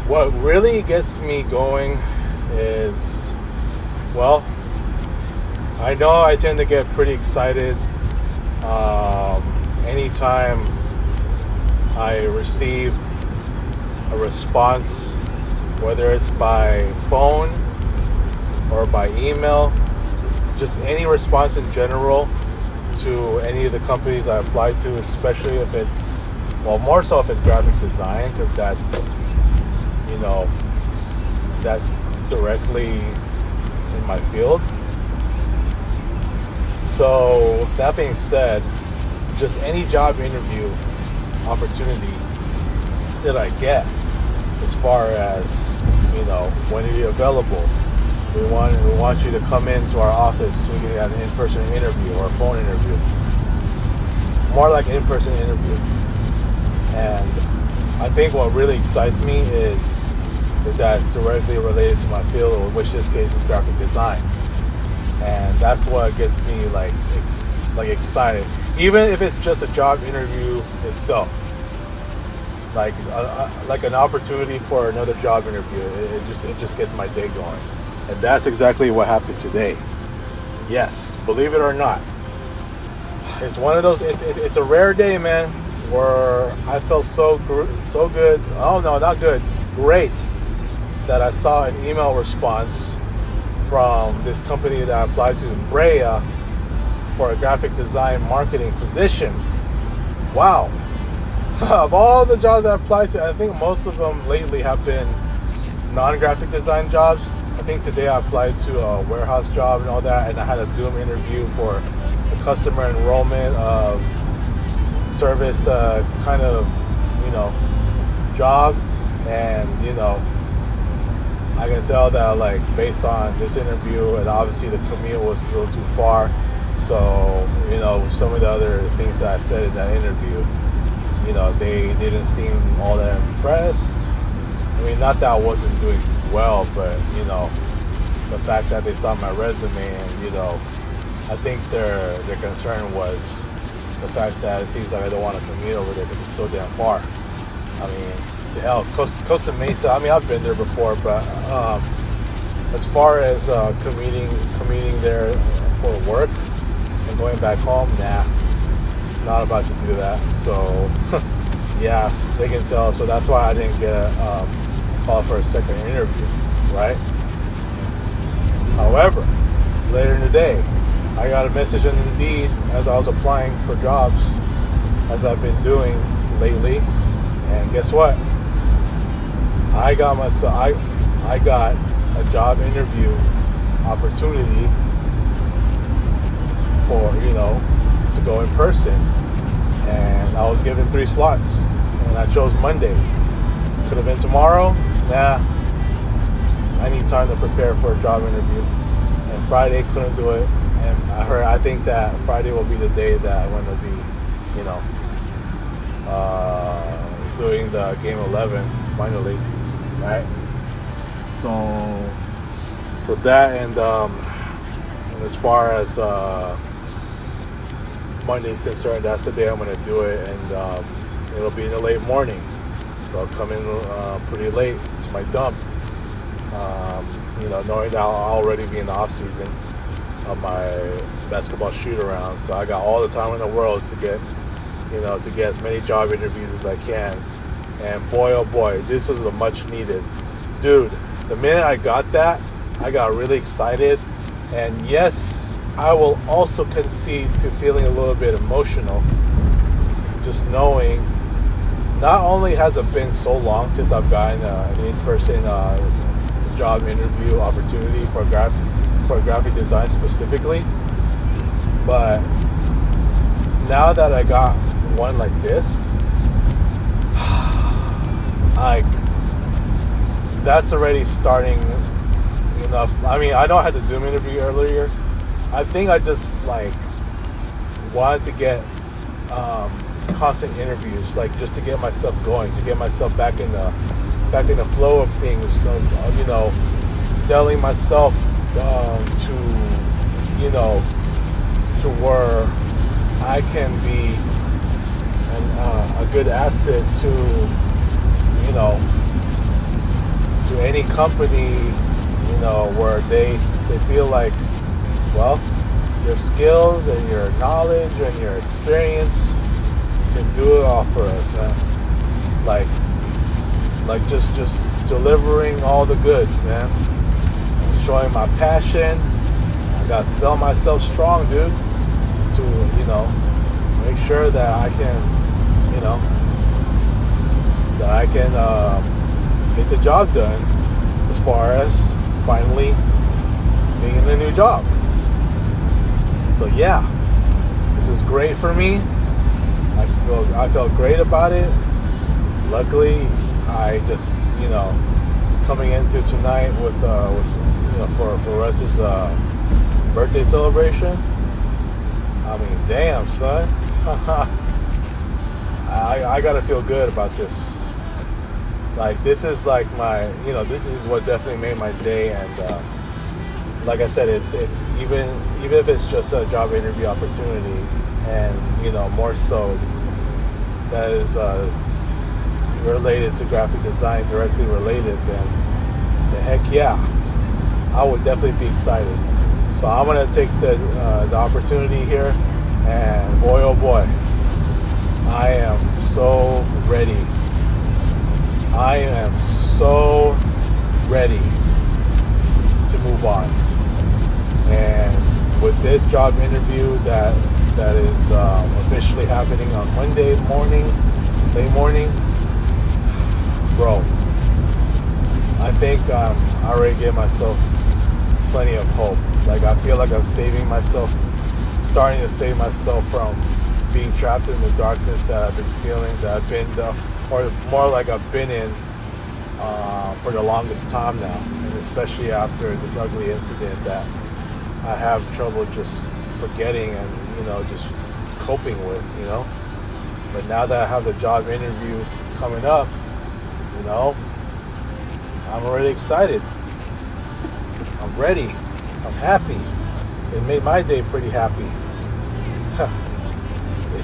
What really gets me going is, well, I know I tend to get pretty excited anytime I receive a response, whether it's by phone or by email, just any response in general to any of the companies I apply to, especially if it's, well, more so if it's graphic design, because that's directly in my field. So that being said, just any job interview opportunity that I get, as far as, when are you available? We want you to come into our office so we can have an in-person interview or a phone interview. More like an in-person interview. And I think what really excites me is that it's directly related to my field, which in this case is graphic design. And that's what gets me excited. Even if it's just a job interview itself. Like an opportunity for another job interview. It just gets my day going. And that's exactly what happened today. Yes, believe it or not. It's one of those, it's a rare day, man, where I felt so good. Oh no, not good. Great. That I saw an email response from this company that I applied to in Brea for a graphic design marketing position. Wow. Of all the jobs I applied to, I think most of them lately have been non-graphic design jobs. I think today I applied to a warehouse job and all that, and I had a Zoom interview for a customer enrollment service kind of, job. And, I can tell that, based on this interview, and obviously the commute was a little too far. So, some of the other things that I said in that interview, they didn't seem all that impressed. I mean, not that I wasn't doing well, but, the fact that they saw my resume and, I think their concern was the fact that it seems like I don't want to commute over there because it's so damn far. I mean, to hell, Costa Mesa, I mean, I've been there before, but as far as commuting there for work and going back home, nah, not about to do that. So, yeah, they can tell. So that's why I didn't get a call for a second interview, right? However, later in the day, I got a message on Indeed as I was applying for jobs, as I've been doing lately, and guess what? I got a job interview opportunity for, to go in person. And I was given 3 slots. And I chose Monday. Could have been tomorrow. Nah. I need time to prepare for a job interview. And Friday couldn't do it. And I think that Friday will be the day that I'm going to be, doing the game 11 finally. Right? So that, and as far as Monday's concerned, that's the day I'm going to do it, and it'll be in the late morning, so I'll come in pretty late to my dump, knowing that I'll already be in the off season of my basketball shoot around, so I got all the time in the world to get as many job interviews as I can. And boy, oh boy, this was a much needed. Dude, the minute I got that, I got really excited. And yes, I will also concede to feeling a little bit emotional. Just knowing, not only has it been so long since I've gotten an in-person job interview opportunity for graphic design specifically, but now that I got one like this, that's already starting enough. I mean, I know I had the Zoom interview earlier. I think I just wanted to get constant interviews, like just to get myself going, to get myself back in the flow of things. So, selling myself to, to where I can be a good asset to, to any company, where they feel like, well, your skills and your knowledge and your experience can do it all for us, man. Like just delivering all the goods, man. Showing my passion. I gotta sell myself strong, dude. To make sure that I can, get the job done. As far as finally being in a new job. So yeah, this is great for me. I felt great about it. Luckily, I just coming into tonight with for Russ's birthday celebration. I mean, damn, son. I gotta feel good about this. Like, this is like my, this is what definitely made my day. And like I said, it's even if it's just a job interview opportunity, and more so that is related to graphic design, directly related, then heck yeah, I would definitely be excited. So I'm gonna take the opportunity here, and boy oh boy, I am so ready. I am so ready to move on. And with this job interview that is officially happening on Monday morning, late morning, bro, I think I already gave myself plenty of hope. Like, I feel like I'm starting to save myself from being trapped in the darkness that I've been feeling, or more like I've been in for the longest time now, and especially after this ugly incident that I have trouble just forgetting and just coping with, But now that I have the job interview coming up, I'm already excited. I'm ready. I'm happy. It made my day pretty happy.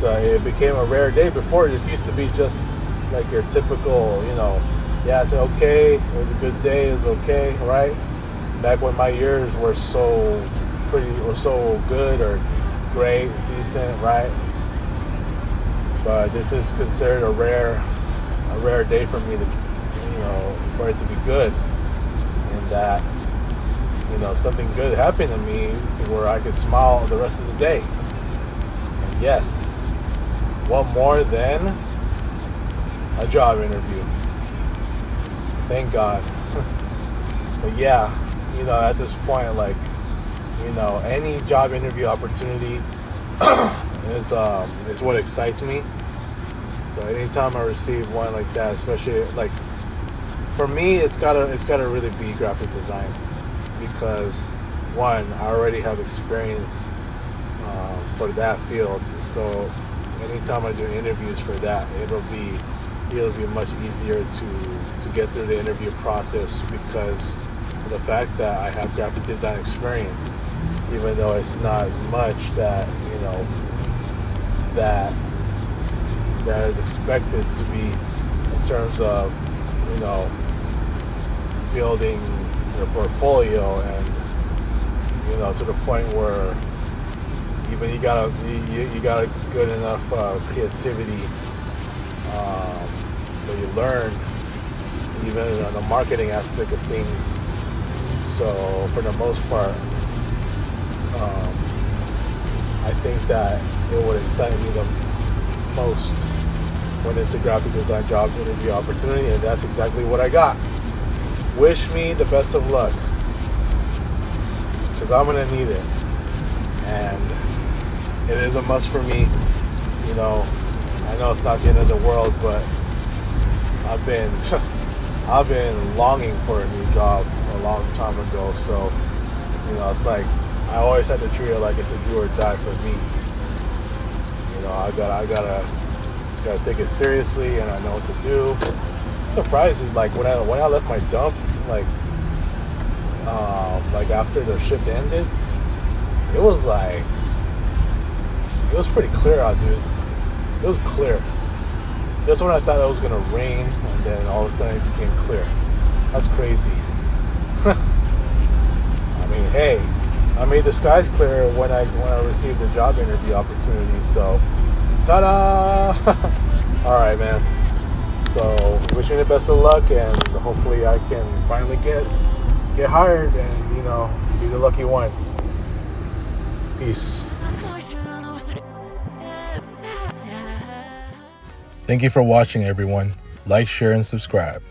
It became a rare day. Before, this used to be just like your typical, yeah, it's okay, it was a good day, it was okay, right? Back when my years were so good or great, decent, right? But this is considered a rare day for me to, for it to be good, and that, something good happened to me to where I could smile the rest of the day. And yes, what more than a job interview? Thank God. But yeah, at this point, like, any job interview opportunity is what excites me. So anytime I receive one like that, especially like for me, it's gotta really be graphic design, because one, I already have experience for that field. So anytime I do interviews for that, it'll be much easier to get through the interview process, because of the fact that I have graphic design experience, even though it's not as much that that is expected to be in terms of building your portfolio, and to the point where even you got a good enough creativity that you learn even on the marketing aspect of things. So for the most part, I think that it would excite me the most when it's a graphic design job interview opportunity, and that's exactly what I got. Wish me the best of luck, because I'm gonna need it, and it is a must for me. I know it's not the end of the world, but I've been longing for a new job a long time ago. So it's like I always had to treat it like it's a do or die for me. I gotta Gotta take it seriously, and I know what to do. I'm surprised, like when I left my dump, like after the shift ended, it was pretty clear out, dude. It was clear. Just when I thought it was gonna rain, and then all of a sudden it became clear. That's crazy. I mean, hey, I made the skies clear when I received the job interview opportunity. So, ta-da! All right, man. So, wishing you the best of luck, and hopefully I can finally get hired and, you know, be the lucky one. Peace. Thank you for watching, everyone. Like, share, and subscribe.